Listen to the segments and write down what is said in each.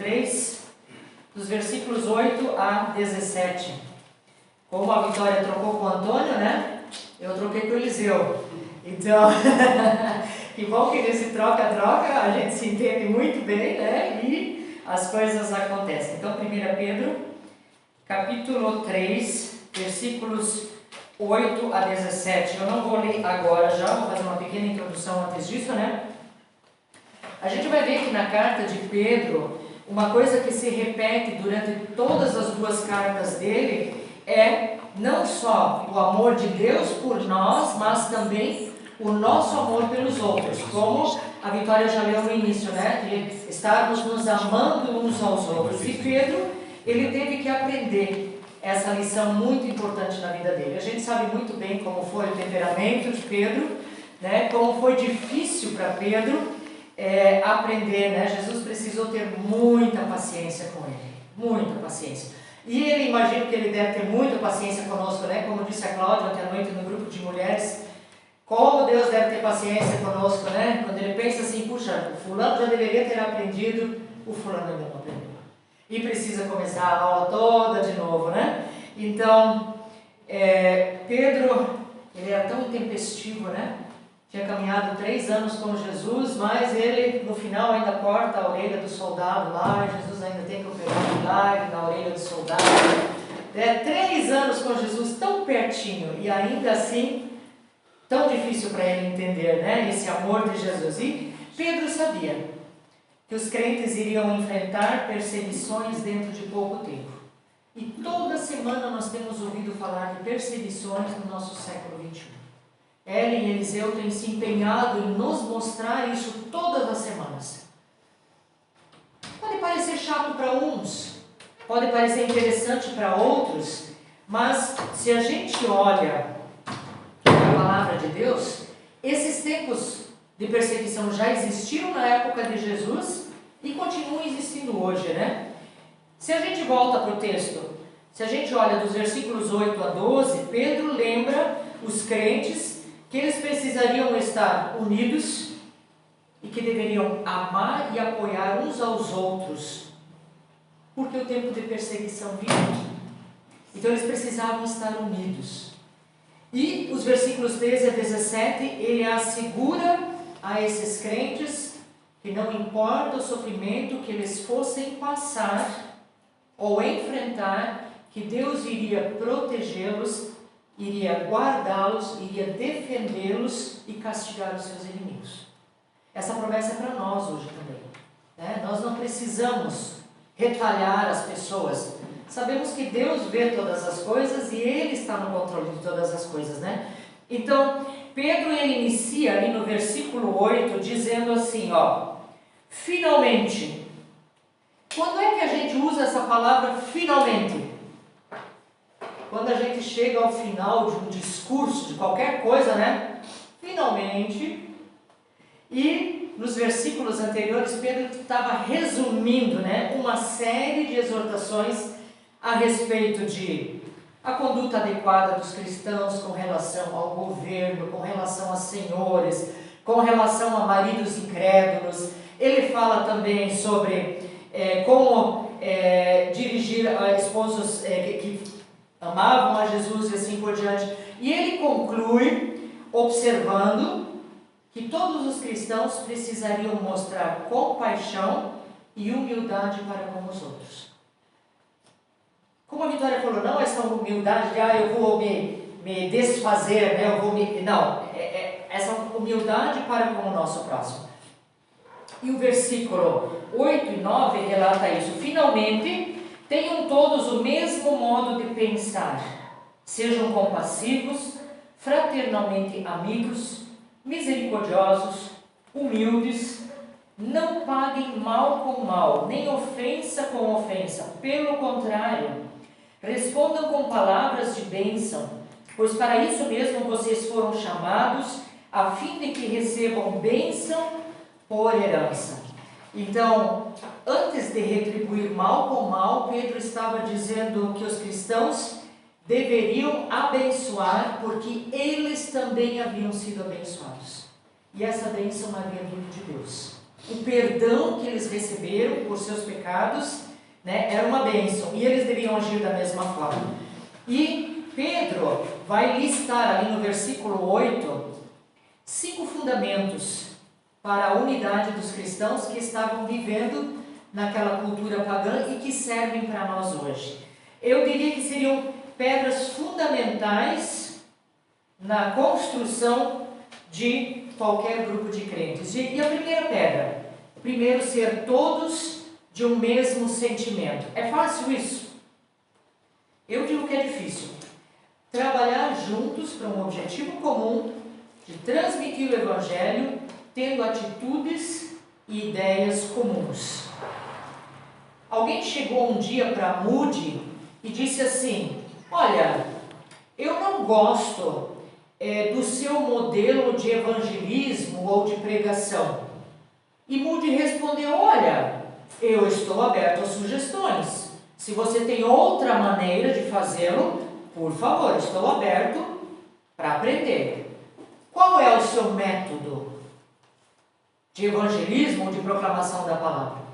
3, dos versículos 8 a 17. Como a Vitória trocou com o Antônio, né? Eu troquei com o Eliseu. Então, que bom que nesse troca-troca a gente se entende muito bem, né? E as coisas acontecem. Então, 1 Pedro, capítulo 3, versículos 8 a 17. Eu não vou ler agora já, vou fazer uma pequena introdução antes disso, né? A gente vai ver que na carta de Pedro, uma coisa que se repete durante todas as duas cartas dele é não só o amor de Deus por nós, mas também o nosso amor pelos outros, como a Vitória já leu no início, né? De estarmos nos amando uns aos outros. E Pedro, ele teve que aprender essa lição muito importante na vida dele. A gente sabe muito bem como foi o temperamento de Pedro, né? Como foi difícil para Pedro aprender, né? Jesus precisou ter muita paciência com ele, muita paciência. E ele, imagino que ele deve ter muita paciência conosco, né? Como disse a Cláudia ontem à noite no grupo de mulheres, como Deus deve ter paciência conosco, né? Quando ele pensa assim, puxa, o fulano já deveria ter aprendido, o fulano ainda não aprendeu. E precisa começar a aula toda de novo, né? Então, Pedro, ele era tão intempestivo, né? Tinha caminhado 3 anos com Jesus, mas ele, no final, ainda corta a orelha do soldado lá, e Jesus ainda tem que operar um milagre na orelha do soldado. 3 anos com Jesus, tão pertinho, e ainda assim, tão difícil para ele entender, né? Esse amor de Jesus. E Pedro sabia que os crentes iriam enfrentar perseguições dentro de pouco tempo. E toda semana nós temos ouvido falar de perseguições no nosso século XXI. Ellen e Eliseu têm se empenhado em nos mostrar isso todas as semanas. Pode parecer chato para uns, pode parecer interessante para outros, mas se a gente olha a palavra de Deus, esses tempos de perseguição já existiram na época de Jesus e continuam existindo hoje, né? Se a gente volta para o texto, se a gente olha dos versículos 8 a 12, Pedro lembra os crentes que eles precisariam estar unidos e que deveriam amar e apoiar uns aos outros, porque o tempo de perseguição vinha. Então eles precisavam estar unidos. E os versículos 13 a 17, ele assegura a esses crentes que não importa o sofrimento que eles fossem passar ou enfrentar, que Deus iria protegê-los, iria guardá-los, iria defendê-los e castigar os seus inimigos. Essa promessa é para nós hoje também, né? Nós não precisamos retalhar as pessoas. Sabemos que Deus vê todas as coisas e Ele está no controle de todas as coisas, né? Então, Pedro, ele inicia ali no versículo 8, dizendo assim, ó, finalmente. Quando é que a gente usa essa palavra finalmente? Quando a gente chega ao final de um discurso, de qualquer coisa, né? Finalmente. E nos versículos anteriores, Pedro estava resumindo, né, uma série de exortações a respeito de a conduta adequada dos cristãos com relação ao governo, com relação a senhores, com relação a maridos incrédulos. Ele fala também sobre como dirigir a esposos que amavam a Jesus e assim por diante. E ele conclui observando que todos os cristãos precisariam mostrar compaixão e humildade para com os outros. Como a Vitória falou, não essa humildade de eu vou me desfazer, né? Não, essa humildade para com o nosso próximo. E o versículo 8 e 9 relata isso. Finalmente, tenham todos o mesmo modo de pensar. Sejam compassivos, fraternalmente amigos, misericordiosos, humildes, não paguem mal com mal, nem ofensa com ofensa. Pelo contrário, respondam com palavras de bênção, pois para isso mesmo vocês foram chamados, a fim de que recebam bênção por herança. Então, antes de retribuir mal com mal, Pedro estava dizendo que os cristãos deveriam abençoar, porque eles também haviam sido abençoados. E essa bênção havia vindo de Deus. o perdão que eles receberam por seus pecados, né, era uma bênção, e eles deviam agir da mesma forma. E Pedro vai listar ali no versículo 8, 5 fundamentos para a unidade dos cristãos que estavam vivendo naquela cultura pagã e que servem para nós hoje. Eu diria que seriam pedras fundamentais na construção de qualquer grupo de crentes. E a primeira pedra? Primeiro, ser todos de um mesmo sentimento. É fácil isso? Eu digo que é difícil. Trabalhar juntos para um objetivo comum de transmitir o Evangelho, tendo atitudes e ideias comuns. Alguém chegou um dia para Moody e disse assim: olha, eu não gosto do seu modelo de evangelismo ou de pregação. E Moody respondeu: olha, eu estou aberto a sugestões. Se você tem outra maneira de fazê-lo, por favor, estou aberto para aprender. Qual é o seu método de evangelismo ou de proclamação da palavra?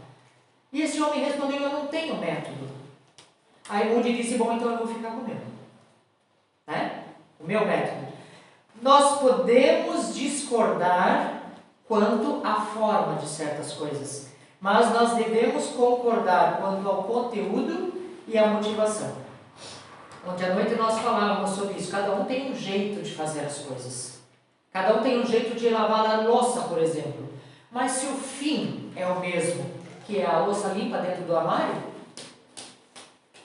E esse homem respondeu: eu não tenho método. Aí Moody disse: bom, então eu vou ficar com o meu. Né? O meu método. Nós podemos discordar quanto à forma de certas coisas, mas nós devemos concordar quanto ao conteúdo e à motivação. Ontem à noite nós falávamos sobre isso. Cada um tem um jeito de fazer as coisas. Cada um tem um jeito de lavar a louça, por exemplo. Mas se o fim é o mesmo, que é a louça limpa dentro do armário,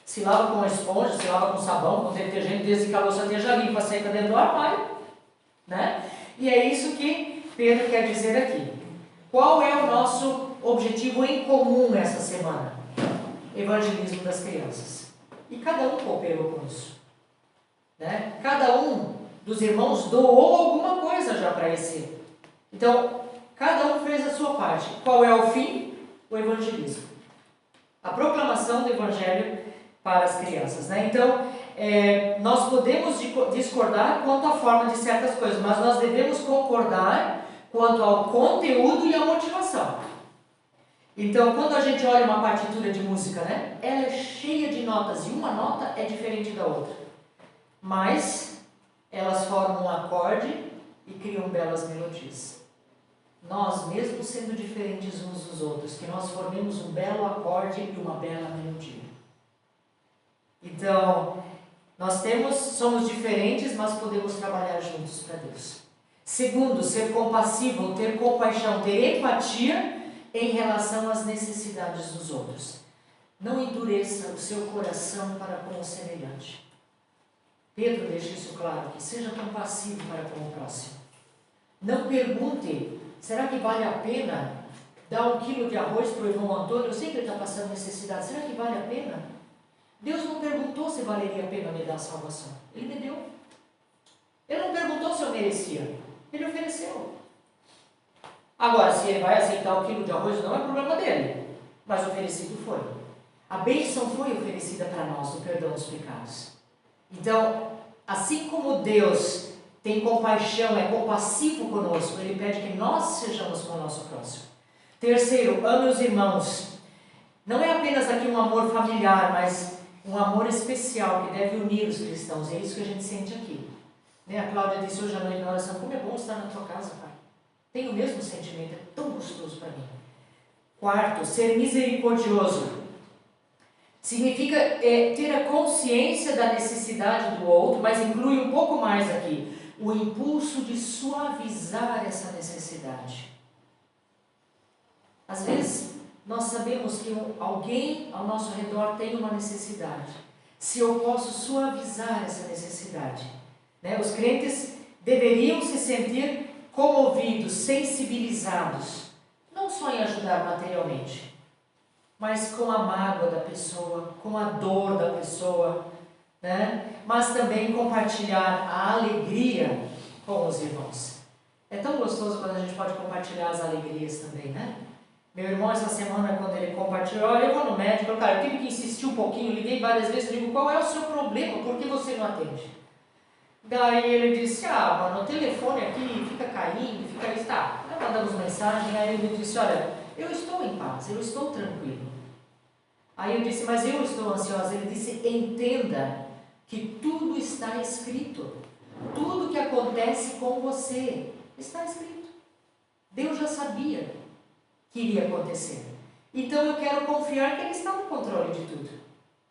se lava com esponja, se lava com sabão, com detergente, desde que a louça esteja limpa, seca dentro do armário, né? E é isso que Pedro quer dizer aqui. Qual é o nosso objetivo em comum essa semana? Evangelismo das crianças. E cada um cooperou com isso, né? Cada um dos irmãos doou alguma coisa já para esse. Então, cada um fez a sua parte. Qual é o fim? O evangelismo. A proclamação do evangelho para as crianças, né? Então, nós podemos discordar quanto à forma de certas coisas, mas nós devemos concordar quanto ao conteúdo e à motivação. Então, quando a gente olha uma partitura de música, né, ela é cheia de notas e uma nota é diferente da outra, mas elas formam um acorde e criam belas melodias. Nós, mesmo sendo diferentes uns dos outros, que nós formemos um belo acorde e uma bela melodia. Então, somos diferentes, mas podemos trabalhar juntos para Deus. Segundo, ser compassivo, ter compaixão, ter empatia em relação às necessidades dos outros. Não endureça o seu coração para com o semelhante. Pedro deixa isso claro, que seja compassivo para com o próximo. Não pergunte: será que vale a pena dar 1 quilo de arroz para o irmão Antônio? Eu sei que ele está passando necessidade. Será que vale a pena? Deus não perguntou se valeria a pena me dar a salvação. Ele me deu. Ele não perguntou se eu merecia. Ele ofereceu. Agora, se ele vai aceitar 1 quilo de arroz, não é problema dele. Mas oferecido foi. A bênção foi oferecida para nós, no perdão dos pecados. Então, assim como Deus tem compaixão, é compassivo conosco, Ele pede que nós sejamos com o nosso próximo. Terceiro, ame os irmãos. Não é apenas aqui um amor familiar, mas um amor especial que deve unir os cristãos. É isso que a gente sente aqui. Né? A Cláudia disse hoje à noite na oração: como é bom estar na tua casa, Pai. Tenho o mesmo sentimento, é tão gostoso para mim. Quarto, ser misericordioso. Significa ter a consciência da necessidade do outro, mas inclui um pouco mais aqui: o impulso de suavizar essa necessidade. Às vezes, nós sabemos que alguém ao nosso redor tem uma necessidade. Se eu posso suavizar essa necessidade, né? Os crentes deveriam se sentir comovidos, sensibilizados, não só em ajudar materialmente, mas com a mágoa da pessoa, com a dor da pessoa, né? Mas também compartilhar a alegria com os irmãos. É tão gostoso quando a gente pode compartilhar as alegrias também, né? Meu irmão, essa semana, quando ele compartilhou: olha, eu vou no médico, cara, eu tive que insistir um pouquinho, liguei várias vezes, digo: qual é o seu problema? Por que você não atende? Daí ele disse: mano, o telefone aqui fica caindo, fica isso, tá. Nós mandamos mensagem, aí ele disse: olha, eu estou em paz, eu estou tranquilo. Aí eu disse, mas eu estou ansiosa. Ele disse, entenda que tudo está escrito. Tudo que acontece com você está escrito. Deus já sabia que iria acontecer. Então eu quero confiar que Ele está no controle de tudo.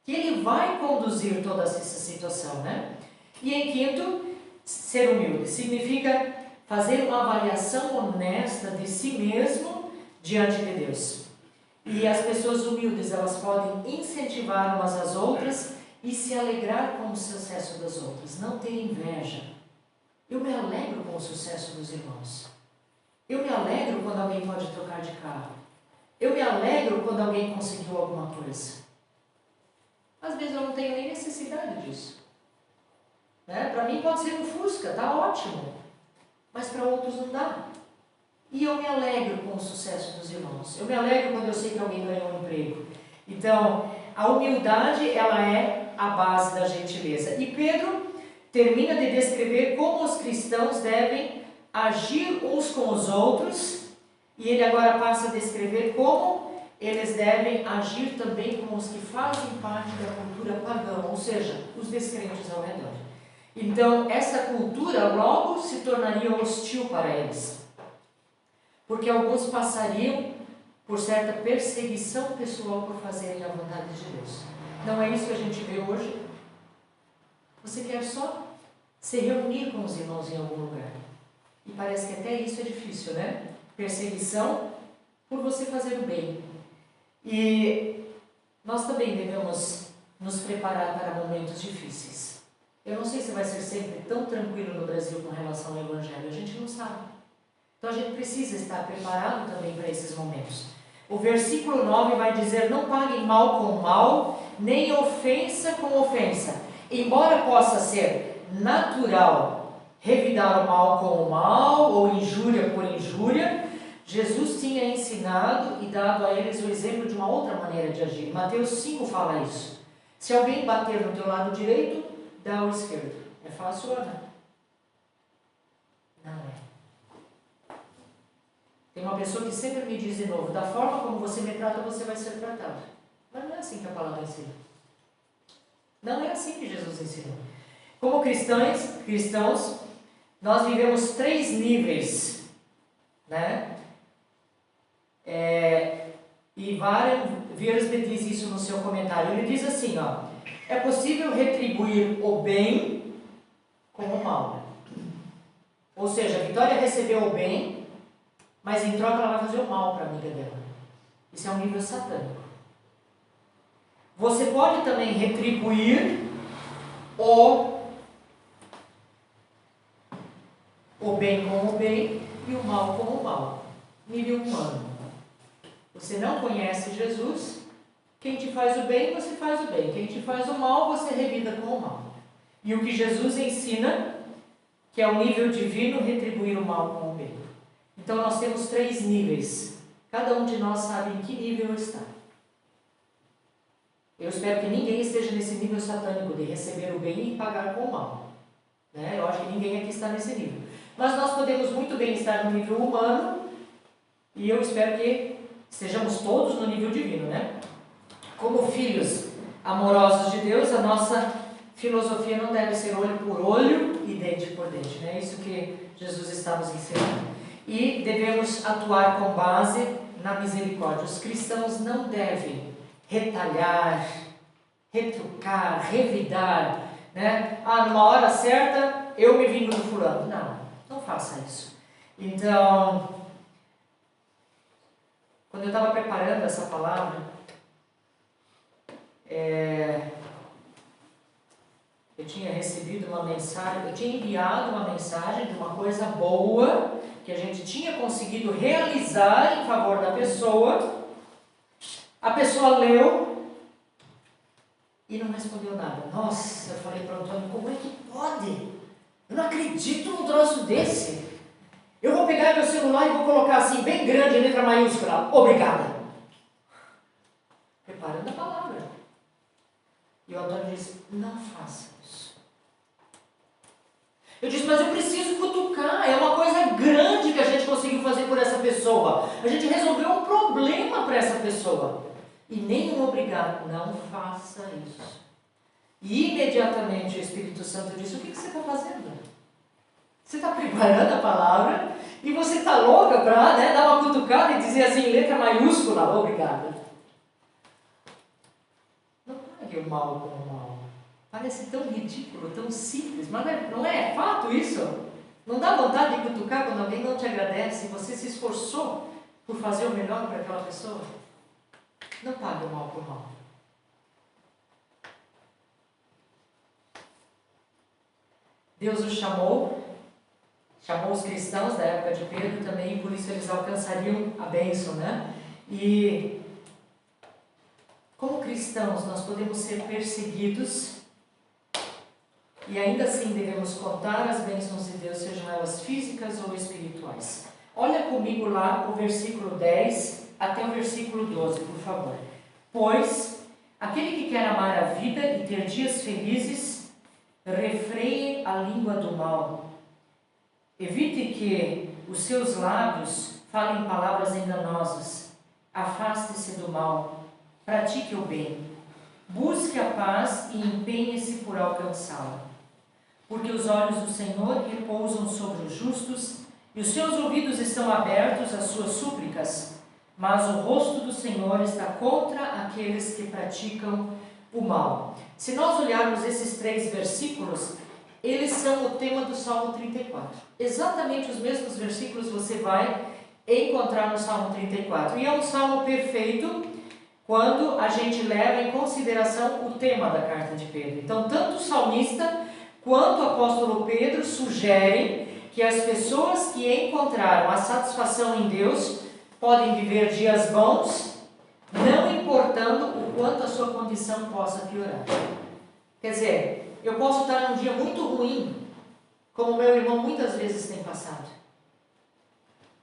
Que Ele vai conduzir toda essa situação, né? E em quinto, ser humilde. Significa fazer uma avaliação honesta de si mesmo diante de Deus. E as pessoas humildes, elas podem incentivar umas às outras e se alegrar com o sucesso das outras. Não ter inveja. Eu me alegro com o sucesso dos irmãos. Eu me alegro quando alguém pode trocar de carro. Eu me alegro quando alguém conseguiu alguma coisa. Às vezes eu não tenho nem necessidade disso. Né? Para mim pode ser um Fusca, tá ótimo. Mas para outros não dá. E eu me alegro com o sucesso dos irmãos. Eu me alegro quando eu sei que alguém ganhou um emprego. Então, a humildade, ela é a base da gentileza. E Pedro termina de descrever como os cristãos devem agir uns com os outros. E ele agora passa a descrever como eles devem agir também com os que fazem parte da cultura pagã, ou seja, os descrentes ao redor. Então, essa cultura logo se tornaria hostil para eles. Porque alguns passariam por certa perseguição pessoal por fazerem a vontade de Deus. Não é isso que a gente vê hoje? Você quer só se reunir com os irmãos em algum lugar. E parece que até isso é difícil, né? Perseguição por você fazer o bem. E nós também devemos nos preparar para momentos difíceis. Eu não sei se vai ser sempre tão tranquilo no Brasil com relação ao Evangelho, a gente não sabe. Então a gente precisa estar preparado também para esses momentos. O versículo 9 vai dizer, não paguem mal com mal, nem ofensa com ofensa. Embora possa ser natural revidar o mal com o mal, ou injúria por injúria, Jesus tinha ensinado e dado a eles o exemplo de uma outra maneira de agir. Mateus 5 fala isso. Se alguém bater no teu lado direito, dá o esquerdo. É fácil ou não? Não é. Tem uma pessoa que sempre me diz de novo, da forma como você me trata, você vai ser tratado. Mas não é assim que a palavra ensina. Não é assim que Jesus ensinou. Como cristãos, nós vivemos 3 níveis, né? E Warren Wiersbe diz isso no seu comentário. Ele diz assim, ó, é possível retribuir o bem com o mal. Ou seja, a Vitória recebeu o bem, mas em troca ela vai fazer o mal para a amiga dela. Isso é um nível satânico. Você pode também retribuir o bem com o bem e o mal com o mal. Nível humano. Você não conhece Jesus, quem te faz o bem, você faz o bem. Quem te faz o mal, você revida com o mal. E o que Jesus ensina, que é o nível divino, retribuir o mal com o bem. Então nós temos 3 níveis. Cada um de nós sabe em que nível está. Eu espero que ninguém esteja nesse nível satânico de receber o bem e pagar com o mal. Né? Eu acho que ninguém aqui está nesse nível. Mas nós podemos muito bem estar no nível humano e eu espero que estejamos todos no nível divino, né? Como filhos amorosos de Deus, a nossa filosofia não deve ser olho por olho e dente por dente, né? Isso que Jesus está nos ensinando. E devemos atuar com base na misericórdia. Os cristãos não devem retalhar, retrucar, revidar, né? Numa hora certa eu me vingo do fulano. Não faça isso. Então, quando eu estava preparando essa palavra, eu tinha recebido uma mensagem, eu tinha enviado uma mensagem de uma coisa boa que a gente tinha conseguido realizar em favor da pessoa. A pessoa leu e não respondeu nada. Nossa, eu falei para o Antônio, como é que pode? Eu não acredito num troço desse. Eu vou pegar meu celular e vou colocar assim, bem grande, letra maiúscula, obrigada. Preparando a palavra. E o Antônio disse, não faça isso. Eu disse, mas eu preciso cutucar, é uma coisa grande que a gente conseguiu fazer por essa pessoa. A gente resolveu um problema para essa pessoa. E nem um obrigado, não faça isso. E imediatamente o Espírito Santo disse, o que você está fazendo? Você está preparando a palavra e você está louca para dar uma cutucada e dizer assim, letra maiúscula, obrigada. Não pague o mal com o mal. Parece tão ridículo, tão simples, mas não é fato isso? Não dá vontade de cutucar quando alguém não te agradece e você se esforçou por fazer o melhor para aquela pessoa? Não pague o mal por mal. Deus os chamou os cristãos da época de Pedro também, por isso eles alcançariam a bênção, né? E como cristãos nós podemos ser perseguidos e ainda assim devemos contar as bênçãos de Deus, sejam elas físicas ou espirituais. Olha comigo lá o versículo 10 até o versículo 12, por favor. Pois aquele que quer amar a vida e ter dias felizes, refreie a língua do mal. Evite que os seus lábios falem palavras enganosas. Afaste-se do mal. Pratique o bem. Busque a paz e empenhe-se por alcançá-la. Porque os olhos do Senhor repousam sobre os justos e os seus ouvidos estão abertos às suas súplicas. Mas o rosto do Senhor está contra aqueles que praticam o mal. Se nós olharmos esses 3 versículos, eles são o tema do Salmo 34. Exatamente os mesmos versículos você vai encontrar no Salmo 34. E é um salmo perfeito quando a gente leva em consideração o tema da carta de Pedro. Então, tanto o salmista quanto o apóstolo Pedro sugerem que as pessoas que encontraram a satisfação em Deus podem viver dias bons, não importando o quanto a sua condição possa piorar. Quer dizer, eu posso estar num dia muito ruim, como meu irmão muitas vezes tem passado.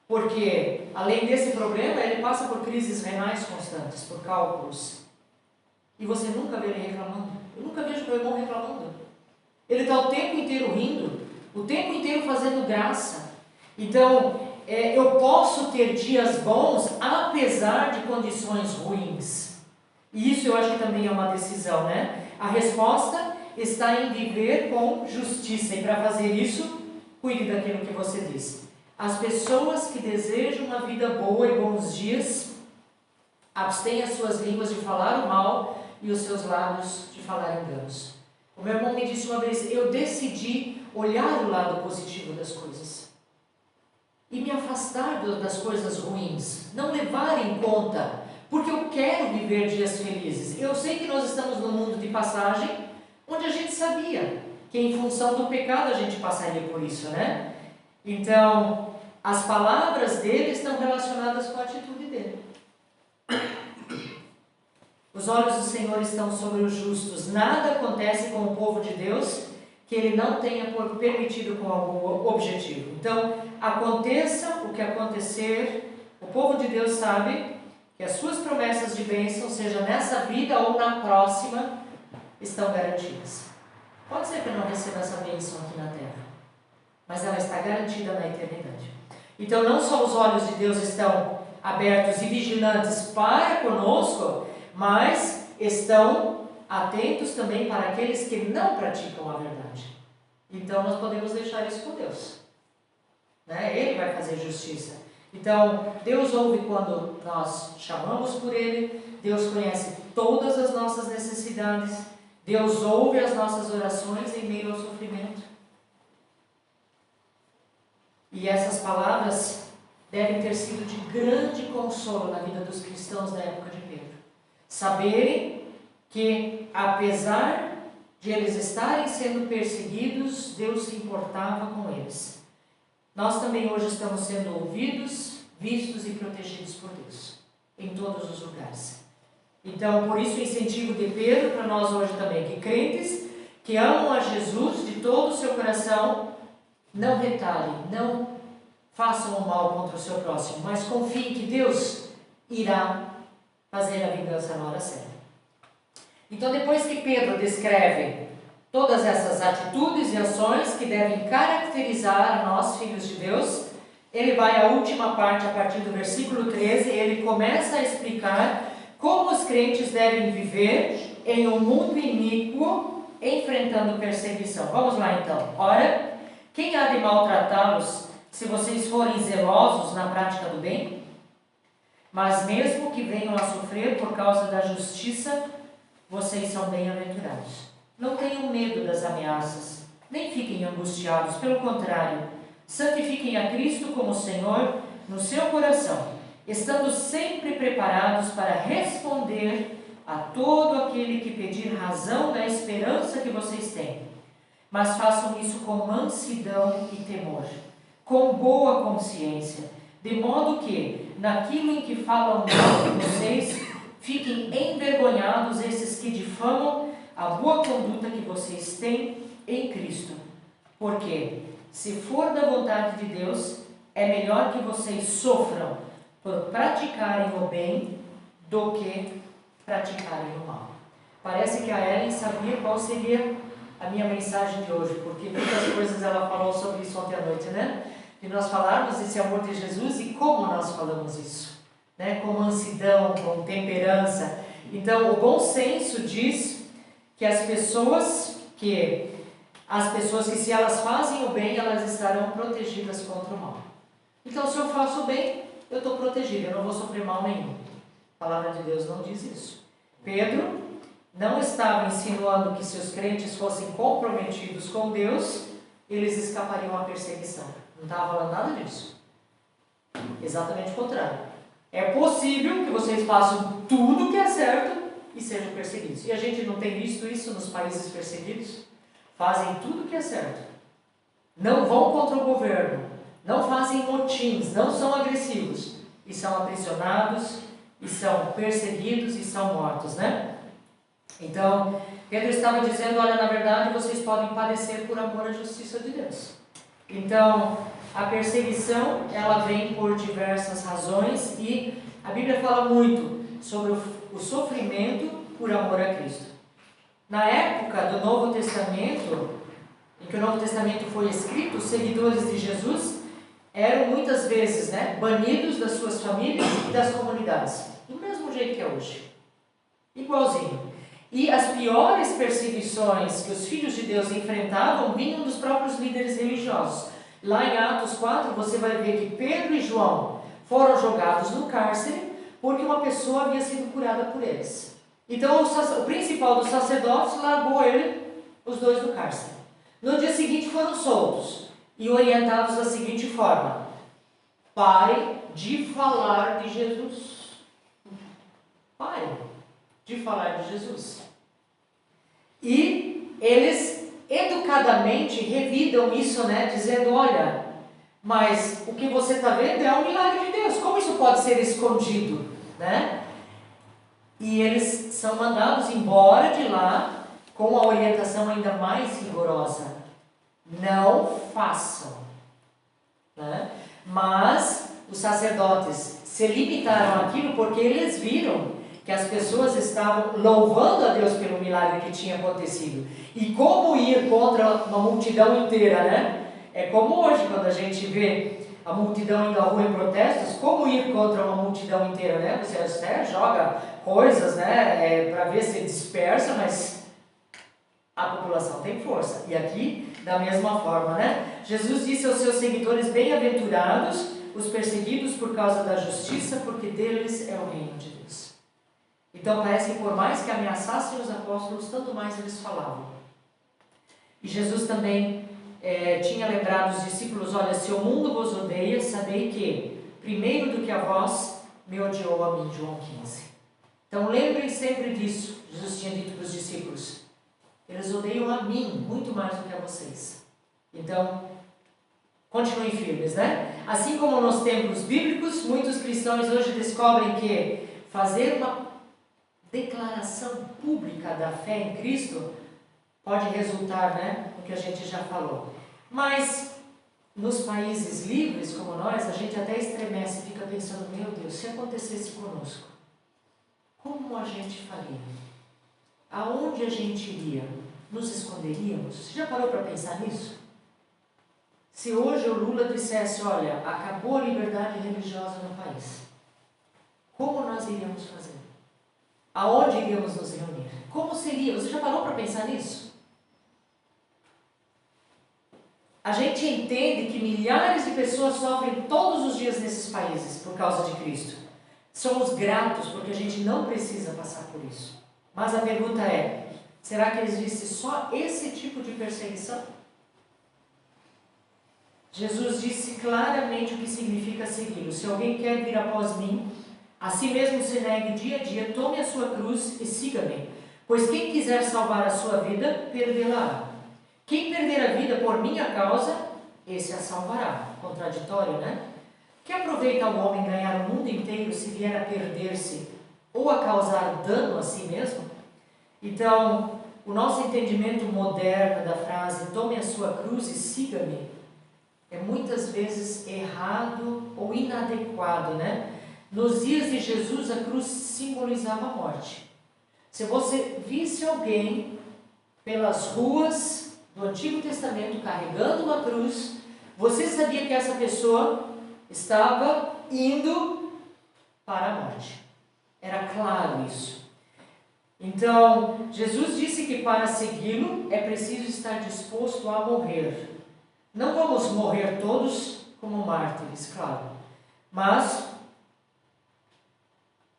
Porque, além desse problema, ele passa por crises renais constantes, por cálculos. E você nunca vê ele reclamando. Eu nunca vejo meu irmão reclamando. Ele está o tempo inteiro rindo, o tempo inteiro fazendo graça. Então, eu posso ter dias bons, apesar de condições ruins. E isso eu acho que também é uma decisão, né? A resposta está em viver com justiça. E para fazer isso, cuide daquilo que você diz. As pessoas que desejam uma vida boa e bons dias, abstenham as suas línguas de falar o mal e os seus lábios de falar enganos. O meu irmão me disse uma vez, eu decidi olhar o lado positivo das coisas e me afastar das coisas ruins, não levar em conta, porque eu quero viver dias felizes. Eu sei que nós estamos num mundo de passagem, onde a gente sabia que em função do pecado a gente passaria por isso, né? Então, as palavras dele estão relacionadas com a atitude dele. Os olhos do Senhor estão sobre os justos. Nada acontece com o povo de Deus que ele não tenha permitido com algum objetivo. Então, aconteça o que acontecer, o povo de Deus sabe que as suas promessas de bênção, seja nessa vida ou na próxima, estão garantidas. Pode ser que eu não receba essa bênção aqui na terra, mas ela está garantida na eternidade. Então, não só os olhos de Deus estão abertos e vigilantes para conosco, mas estão atentos também para aqueles que não praticam a verdade. Então, nós podemos deixar isso com Deus, né? Ele vai fazer justiça. Então, Deus ouve quando nós chamamos por Ele, Deus conhece todas as nossas necessidades, Deus ouve as nossas orações em meio ao sofrimento. E essas palavras devem ter sido de grande consolo na vida dos cristãos da época de Pedro. Saberem que, apesar de eles estarem sendo perseguidos, Deus se importava com eles. Nós também hoje estamos sendo ouvidos, vistos e protegidos por Deus, em todos os lugares. Então, por isso o incentivo de Pedro para nós hoje também, que crentes que amam a Jesus de todo o seu coração, não retalhem, não façam o mal contra o seu próximo, mas confiem que Deus irá fazer a vingança na hora certa. Então, depois que Pedro descreve todas essas atitudes e ações que devem caracterizar nós, filhos de Deus, ele vai à última parte, a partir do versículo 13, ele começa a explicar como os crentes devem viver em um mundo iníquo, enfrentando perseguição. Vamos lá então. Ora, quem há de maltratá-los se vocês forem zelosos na prática do bem? Mas mesmo que venham a sofrer por causa da justiça, vocês são bem-aventurados. Não tenham medo das ameaças, nem fiquem angustiados. Pelo contrário, santifiquem a Cristo como Senhor no seu coração, estando sempre preparados para responder a todo aquele que pedir razão da esperança que vocês têm. Mas façam isso com mansidão e temor, com boa consciência, de modo que, naquilo em que falam mal de vocês, fiquem envergonhados esses que difamam a boa conduta que vocês têm em Cristo. Porque, se for da vontade de Deus, é melhor que vocês sofram por praticarem o bem do que praticarem o mal. Parece que a Ellen sabia qual seria a minha mensagem de hoje, porque muitas coisas ela falou sobre isso ontem à noite, né? E nós falarmos desse amor de Jesus e como nós falamos isso, né? Com mansidão, com temperança. Então, o bom senso diz que as pessoas que se elas fazem o bem, elas estarão protegidas contra o mal. Então, se eu faço o bem, eu estou protegido, eu não vou sofrer mal nenhum. A palavra de Deus não diz isso. Pedro não estava insinuando que se os crentes fossem comprometidos com Deus, eles escapariam à perseguição. Não estava falando nada disso. Exatamente o contrário. É possível que vocês façam tudo que é certo e sejam perseguidos. E a gente não tem visto isso nos países perseguidos? Fazem tudo que é certo. Não vão contra o governo. Não fazem motins. Não são agressivos. E são aprisionados, e são perseguidos, e são mortos, né? Então, Pedro estava dizendo, olha, na verdade, vocês podem padecer por amor à justiça de Deus. Então, a perseguição, ela vem por diversas razões, e a Bíblia fala muito sobre o sofrimento por amor a Cristo. Na época do Novo Testamento, em que o Novo Testamento foi escrito, os seguidores de Jesus eram muitas vezes, banidos das suas famílias e das comunidades, do mesmo jeito que é hoje, igualzinho. E as piores perseguições que os filhos de Deus enfrentavam vinham dos próprios líderes religiosos. Lá em Atos 4, você vai ver que Pedro e João foram jogados no cárcere porque uma pessoa havia sido curada por eles. Então o principal dos sacerdotes largou os dois do cárcere. No dia seguinte foram soltos e orientados da seguinte forma: parem de falar de Jesus. Parem de falar de Jesus. E eles educadamente revidam isso, dizendo, olha, mas o que você está vendo é um milagre de Deus, como isso pode ser escondido, E eles são mandados embora de lá com a orientação ainda mais rigorosa: não façam, Mas os sacerdotes se limitaram àquilo porque eles viram que as pessoas estavam louvando a Deus pelo milagre que tinha acontecido. E como ir contra uma multidão inteira, É como hoje, quando a gente vê a multidão indo à rua em protestos, como ir contra uma multidão inteira, Você joga coisas, para ver se dispersa, mas a população tem força. E aqui, da mesma forma, Jesus disse aos seus seguidores: bem-aventurados os perseguidos por causa da justiça, porque deles é o reino de Deus. Então parece que por mais que ameaçassem os apóstolos, tanto mais eles falavam. E Jesus também tinha lembrado os discípulos: olha, se o mundo vos odeia, sabei que, primeiro do que a vós, me odiou a mim. João 15. Então lembrem sempre disso. Jesus tinha dito para os discípulos: eles odeiam a mim muito mais do que a vocês. Então, continuem firmes, Assim como nos tempos bíblicos, muitos cristãos hoje descobrem que fazer uma declaração pública da fé em Cristo pode resultar, no que a gente já falou. Mas nos países livres como nós, a gente até estremece e fica pensando: meu Deus, se acontecesse conosco, como a gente faria? Aonde a gente iria? Nos esconderíamos? Você já parou para pensar nisso? Se hoje o Lula dissesse, olha, acabou a liberdade religiosa no país, como nós iríamos fazer? Aonde iríamos nos reunir? Como seria? Você já parou para pensar nisso? A gente entende que milhares de pessoas sofrem todos os dias nesses países por causa de Cristo. Somos gratos porque a gente não precisa passar por isso. Mas a pergunta é, será que existe só esse tipo de perseguição? Jesus disse claramente o que significa segui-lo. Se alguém quer vir após mim, a si mesmo se negue dia a dia, tome a sua cruz e siga-me. Pois quem quiser salvar a sua vida, perdê-la. Quem perder a vida por minha causa, esse a salvará. Contraditório, né? Que aproveita o homem ganhar o mundo inteiro se vier a perder-se ou a causar dano a si mesmo? Então, o nosso entendimento moderno da frase tome a sua cruz e siga-me é muitas vezes errado ou inadequado, né? Nos dias de Jesus, a cruz simbolizava a morte. Se você visse alguém pelas ruas do Antigo Testamento carregando uma cruz, você sabia que essa pessoa estava indo para a morte. Era claro isso. Então, Jesus disse que para segui-lo é preciso estar disposto a morrer. Não vamos morrer todos como mártires, claro. Mas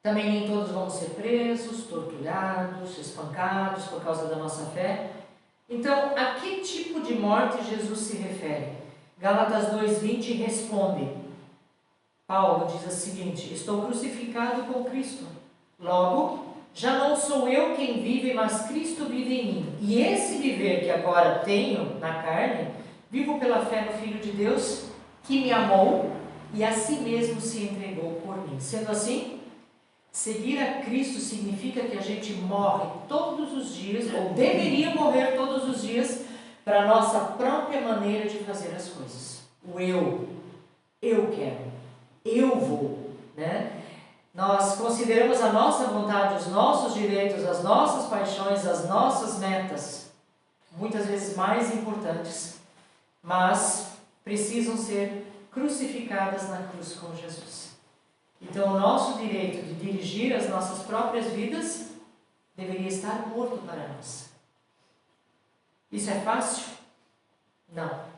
também nem todos vão ser presos, torturados, espancados por causa da nossa fé. Então, a que tipo de morte Jesus se refere? Gálatas 2:20 responde. Paulo diz o seguinte: estou crucificado com Cristo. Logo, já não sou eu quem vive, mas Cristo vive em mim. E esse viver que agora tenho na carne, vivo pela fé no Filho de Deus, que me amou e a si mesmo se entregou por mim. Sendo assim, seguir a Cristo significa que a gente morre todos os dias, ou deveria morrer todos os dias, para a nossa própria maneira de fazer as coisas. O eu quero, eu vou, né? Nós consideramos a nossa vontade, os nossos direitos, as nossas paixões, as nossas metas, muitas vezes mais importantes, mas precisam ser crucificadas na cruz com Jesus. Então, o nosso direito de dirigir as nossas próprias vidas deveria estar morto para nós. Isso é fácil? Não.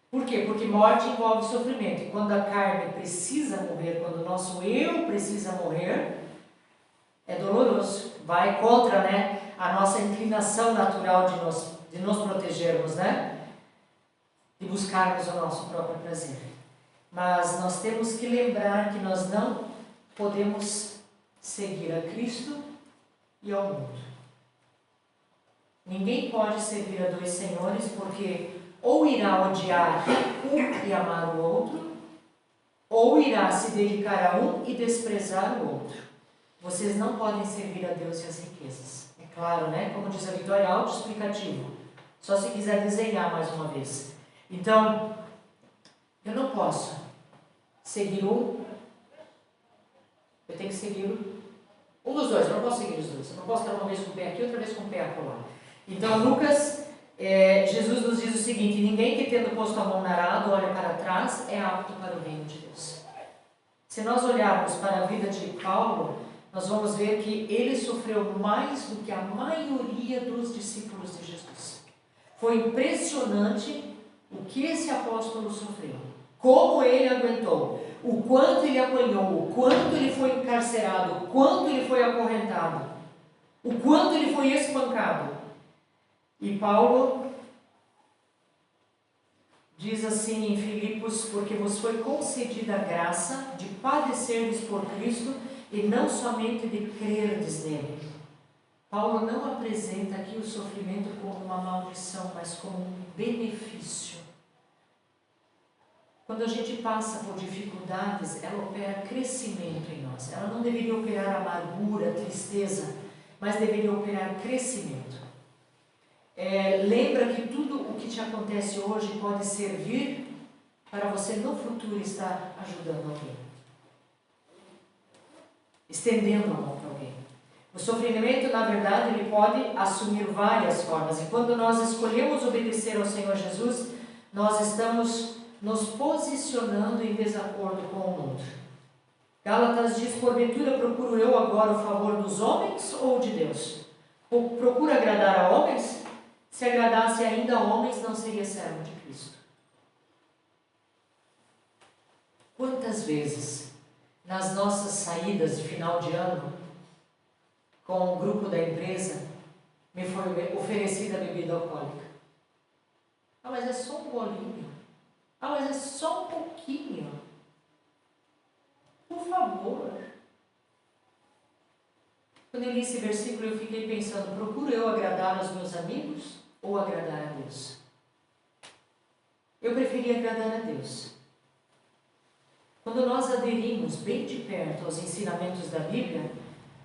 Por quê? Porque morte envolve sofrimento. E quando a carne precisa morrer, quando o nosso eu precisa morrer, é doloroso. Vai contra, né, a nossa inclinação natural de nos protegermos, né? De buscarmos o nosso próprio prazer. Mas nós temos que lembrar que nós não podemos seguir a Cristo e ao mundo. Ninguém pode servir a dois senhores, porque ou irá odiar um e amar o outro, ou irá se dedicar a um e desprezar o outro. Vocês não podem servir a Deus e as riquezas. É claro, né? Como diz a Vitória, autoexplicativo. Só se quiser desenhar mais uma vez. Então, eu não posso seguir um, eu tenho que seguir um dos dois, eu não posso seguir os dois. Eu não posso estar uma vez com o pé aqui, outra vez com o pé acolá. Então, Lucas, Jesus nos diz o seguinte: ninguém que tendo posto a mão na arado olha para trás é apto para o reino de Deus. Se nós olharmos para a vida de Paulo, nós vamos ver que ele sofreu mais do que a maioria dos discípulos de Jesus. Foi impressionante o que esse apóstolo sofreu, como ele aguentou, o quanto ele apanhou, o quanto ele foi encarcerado, o quanto ele foi acorrentado, o quanto ele foi espancado. E Paulo diz assim em Filipos: porque vos foi concedida a graça de padecerdes por Cristo e não somente de crerdes nele. Paulo não apresenta aqui o sofrimento como uma maldição, mas como um benefício. Quando a gente passa por dificuldades, ela opera crescimento em nós. Ela não deveria operar amargura, tristeza, mas deveria operar crescimento. Lembra que tudo o que te acontece hoje pode servir para você no futuro estar ajudando alguém, estendendo a mão para alguém. O sofrimento, na verdade, ele pode assumir várias formas. E quando nós escolhemos obedecer ao Senhor Jesus, nós estamos nos posicionando em desacordo com o mundo. Gálatas diz: porventura procuro eu agora o favor dos homens ou de Deus? Procuro agradar a homens? Se agradasse ainda a homens, não seria servo de Cristo. Quantas vezes, nas nossas saídas de final de ano, com o grupo da empresa, me foi oferecida bebida alcoólica? Ah, mas é só um golinho. Ah, mas é só um pouquinho. Por favor. Quando eu li esse versículo, eu fiquei pensando: procuro eu agradar aos meus amigos ou agradar a Deus? Eu preferi agradar a Deus. Quando nós aderimos bem de perto aos ensinamentos da Bíblia,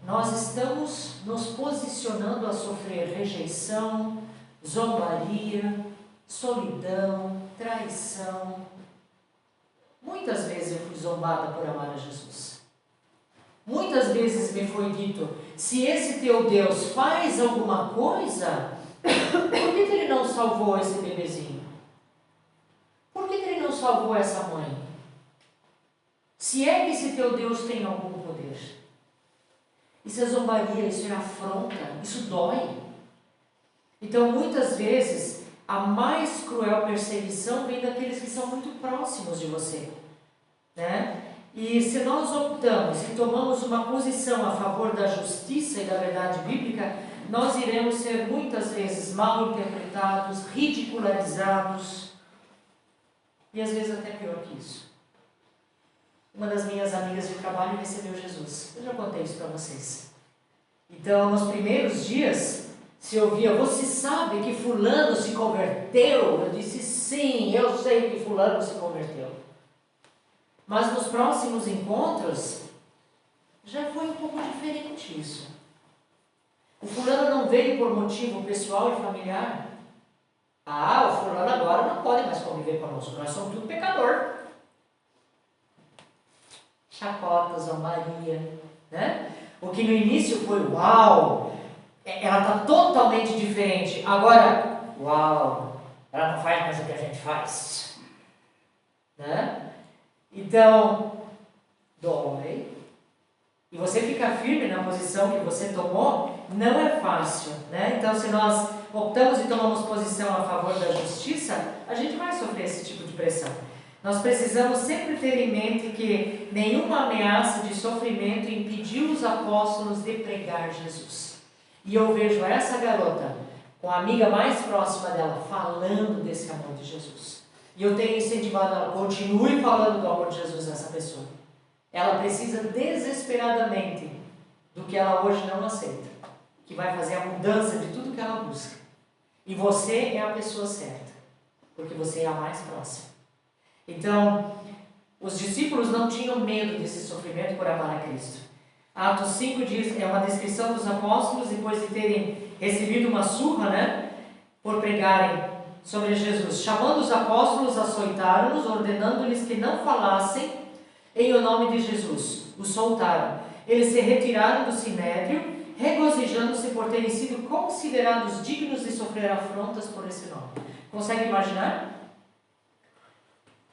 nós estamos nos posicionando a sofrer rejeição, zombaria, solidão, traição. Muitas vezes eu fui zombada por amar a Jesus. Muitas vezes me foi dito: se esse teu Deus faz alguma coisa, por que ele não salvou esse bebezinho? Por que ele não salvou essa mãe? Se é que esse teu Deus tem algum poder. Isso é zombaria, isso é afronta, isso dói. Então, muitas vezes, a mais cruel perseguição vem daqueles que são muito próximos de você, né? E se nós optamos e tomamos uma posição a favor da justiça e da verdade bíblica, nós iremos ser muitas vezes mal interpretados, ridicularizados e às vezes até pior que isso. Uma das minhas amigas de trabalho recebeu Jesus. Eu já contei isso para vocês. Então, nos primeiros dias, se ouvia: você sabe que fulano se converteu? Eu disse: sim, eu sei que fulano se converteu. Mas nos próximos encontros, já foi um pouco diferente isso. O fulano não veio por motivo pessoal e familiar. Ah, o fulano agora não pode mais conviver conosco, nós somos tudo pecador. Chacota, zombaria, né? O que no início foi uau, ela está totalmente diferente. Agora, uau, ela não faz mais o que a gente faz, né? Então, dói. E você ficar firme na posição que você tomou não é fácil, né? Então, se nós optamos e tomamos posição a favor da justiça, a gente vai sofrer esse tipo de pressão. Nós precisamos sempre ter em mente que nenhuma ameaça de sofrimento impediu os apóstolos de pregar Jesus. E eu vejo essa garota, com a amiga mais próxima dela, falando desse amor de Jesus. E eu tenho incentivado ela: continue falando do amor de Jesus a essa pessoa. Ela precisa desesperadamente do que ela hoje não aceita, que vai fazer a mudança de tudo que ela busca. E você é a pessoa certa, porque você é a mais próxima. Então, os discípulos não tinham medo desse sofrimento por amar a Cristo. Atos 5 diz, é uma descrição dos apóstolos depois de terem recebido uma surra, né, por pregarem sobre Jesus. Chamando os apóstolos, açoitaram-nos, ordenando-lhes que não falassem em o nome de Jesus. Os soltaram. Eles se retiraram do sinédrio, regozijando-se por terem sido considerados dignos de sofrer afrontas por esse nome. Consegue imaginar?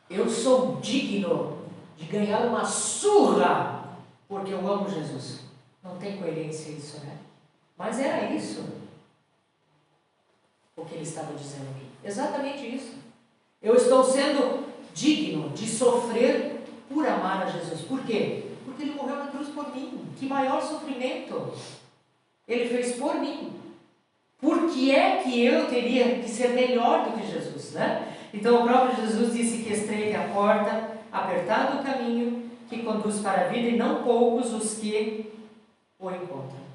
Eu sou digno de ganhar uma surra porque eu amo Jesus. Não tem coerência isso, né? Mas era isso o que ele estava dizendo aqui. Exatamente isso. Eu estou sendo digno de sofrer por amar a Jesus. Por quê? Porque ele morreu na cruz por mim. Que maior sofrimento ele fez por mim. Por que é que eu teria que ser melhor do que Jesus, né? Então o próprio Jesus disse que estreita é a porta, apertado o caminho que conduz para a vida, e não poucos os que o encontram.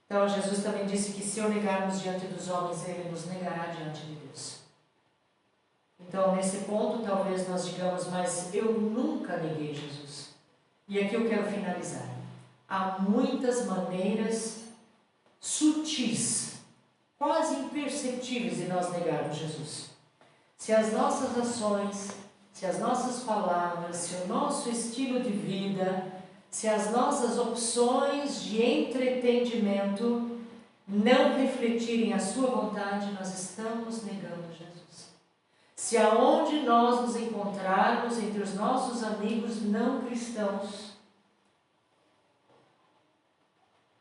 Então Jesus também disse que se o negarmos diante dos homens, ele nos negará diante de Deus. Então nesse ponto talvez nós digamos: mas eu nunca neguei Jesus. E aqui eu quero finalizar. Há muitas maneiras sutis, quase imperceptíveis de nós negarmos Jesus. Se as nossas ações, se as nossas palavras, se o nosso estilo de vida, se as nossas opções de entretenimento não refletirem a sua vontade, nós estamos negando Jesus. Se aonde nós nos encontrarmos entre os nossos amigos não cristãos,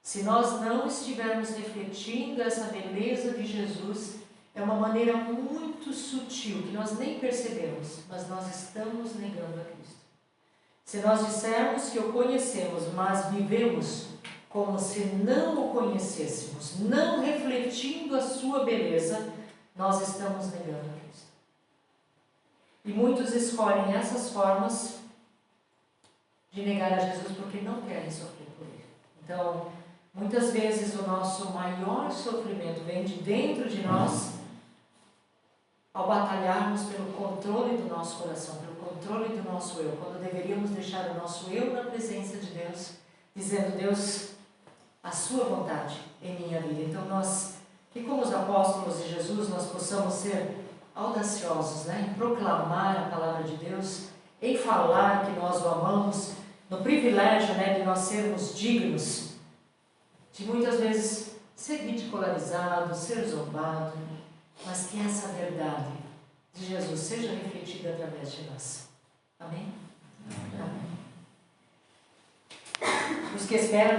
se nós não estivermos refletindo essa beleza de Jesus, é uma maneira muito sutil, que nós nem percebemos, mas nós estamos negando a Cristo. Se nós dissermos que o conhecemos, mas vivemos como se não o conhecêssemos, não refletindo a sua beleza, nós estamos negando a Cristo. E muitos escolhem essas formas de negar a Jesus porque não querem sofrer por Ele. Então, muitas vezes o nosso maior sofrimento vem de dentro de nós, ao batalharmos pelo controle do nosso coração, pelo controle do nosso eu, quando deveríamos deixar o nosso eu na presença de Deus, dizendo: Deus, a sua vontade em minha vida. Então nós, que como os apóstolos de Jesus, nós possamos ser audaciosos, né, em proclamar a palavra de Deus, em falar que nós o amamos, no privilégio, né, de nós sermos dignos de muitas vezes ser ridicularizado, ser zombado, mas que essa verdade de Jesus seja refletida através de nós. Amém? Amém. Os que esperam